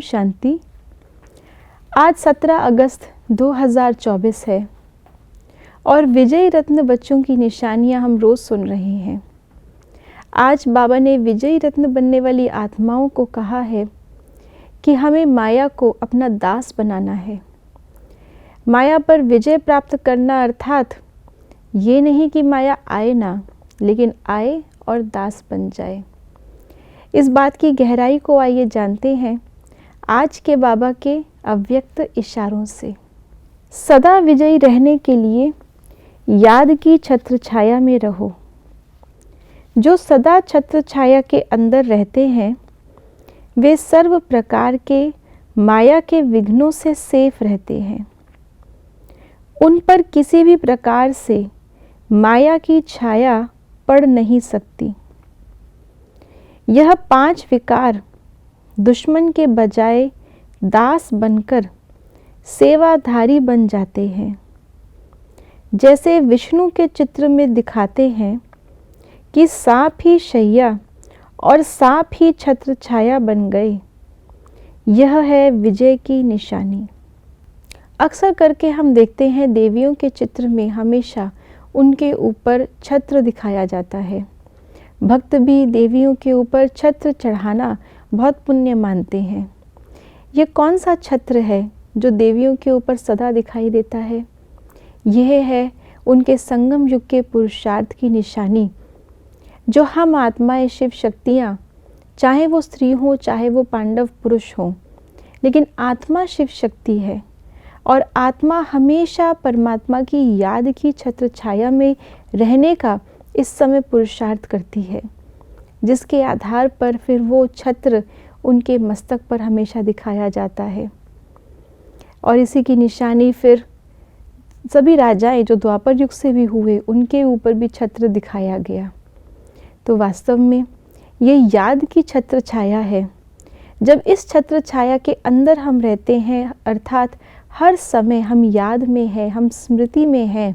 शांति। आज 17 अगस्त 2024 है और विजयी रत्न बच्चों की निशानियां हम रोज़ सुन रहे हैं। आज बाबा ने विजयी रत्न बनने वाली आत्माओं को कहा है कि हमें माया को अपना दास बनाना है। माया पर विजय प्राप्त करना अर्थात ये नहीं कि माया आए ना, लेकिन आए और दास बन जाए। इस बात की गहराई को आइए जानते हैं आज के बाबा के अव्यक्त इशारों से। सदा विजयी रहने के लिए याद की छत्र छाया में रहो। जो सदा छत्र छाया के अंदर रहते हैं वे सर्व प्रकार के माया के विघ्नों से सेफ रहते हैं। उन पर किसी भी प्रकार से माया की छाया पड़ नहीं सकती। यह 5 विकार दुश्मन के बजाय दास बनकर सेवाधारी बन जाते हैं। जैसे विष्णु के चित्र में दिखाते हैं कि सांप ही शैया और सांप ही छत्र छाया बन गए। यह है विजय की निशानी। अक्सर करके हम देखते हैं देवियों के चित्र में हमेशा उनके ऊपर छत्र दिखाया जाता है। भक्त भी देवियों के ऊपर छत्र चढ़ाना बहुत पुण्य मानते हैं। ये कौन सा छत्र है जो देवियों के ऊपर सदा दिखाई देता है? यह है उनके संगम युग के पुरुषार्थ की निशानी। जो हम आत्माएं शिव शक्तियाँ, चाहे वो स्त्री हो चाहे वो पांडव पुरुष हो, लेकिन आत्मा शिव शक्ति है और आत्मा हमेशा परमात्मा की याद की छत्र छाया में रहने का इस समय पुरुषार्थ करती है, जिसके आधार पर फिर वो छत्र उनके मस्तक पर हमेशा दिखाया जाता है। और इसी की निशानी फिर सभी राजाएं जो द्वापर युग से भी हुए उनके ऊपर भी छत्र दिखाया गया। तो वास्तव में ये याद की छत्र छाया है। जब इस छत्र छाया के अंदर हम रहते हैं, अर्थात हर समय हम याद में हैं, हम स्मृति में हैं,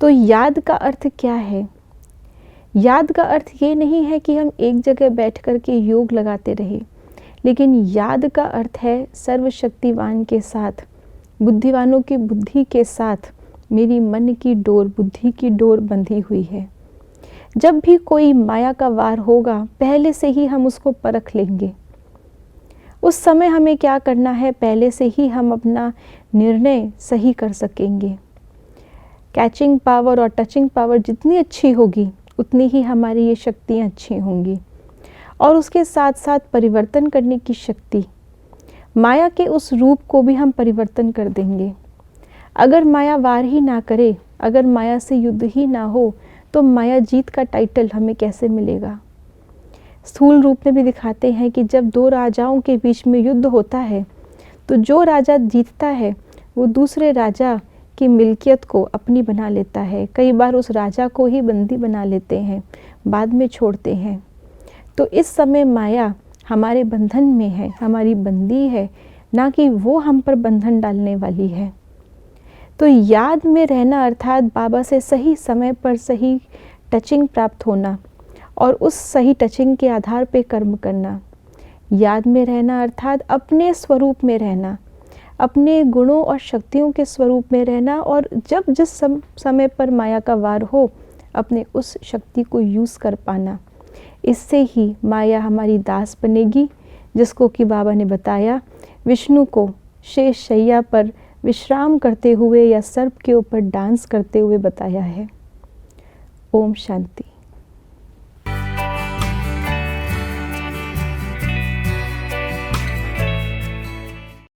तो याद का अर्थ क्या है? याद का अर्थ ये नहीं है कि हम एक जगह बैठ कर के योग लगाते रहें, लेकिन याद का अर्थ है सर्वशक्तिवान के साथ, बुद्धिवानों की बुद्धि के साथ मेरी मन की डोर, बुद्धि की डोर बंधी हुई है। जब भी कोई माया का वार होगा, पहले से ही हम उसको परख लेंगे। उस समय हमें क्या करना है, पहले से ही हम अपना निर्णय सही कर सकेंगे। कैचिंग पावर और टचिंग पावर जितनी अच्छी होगी उतनी ही हमारी ये शक्तियाँ अच्छी होंगी। और उसके साथ साथ परिवर्तन करने की शक्ति, माया के उस रूप को भी हम परिवर्तन कर देंगे। अगर माया वार ही ना करे, अगर माया से युद्ध ही ना हो, तो माया जीत का टाइटल हमें कैसे मिलेगा? स्थूल रूप में भी दिखाते हैं कि जब 2 राजाओं के बीच में युद्ध होता है तो जो राजा जीतता है वो दूसरे राजा की मिल्कियत को अपनी बना लेता है। कई बार उस राजा को ही बंदी बना लेते हैं, बाद में छोड़ते हैं। तो इस समय माया हमारे बंधन में है, हमारी बंदी है, ना कि वो हम पर बंधन डालने वाली है। तो याद में रहना अर्थात बाबा से सही समय पर सही टचिंग प्राप्त होना और उस सही टचिंग के आधार पे कर्म करना। याद में रहना अर्थात अपने स्वरूप में रहना, अपने गुणों और शक्तियों के स्वरूप में रहना, और जब जिस समय पर माया का वार हो अपने उस शक्ति को यूज़ कर पाना। इससे ही माया हमारी दास बनेगी, जिसको कि बाबा ने बताया विष्णु को शेष शैया पर विश्राम करते हुए या सर्प के ऊपर डांस करते हुए बताया है। ओम शांति।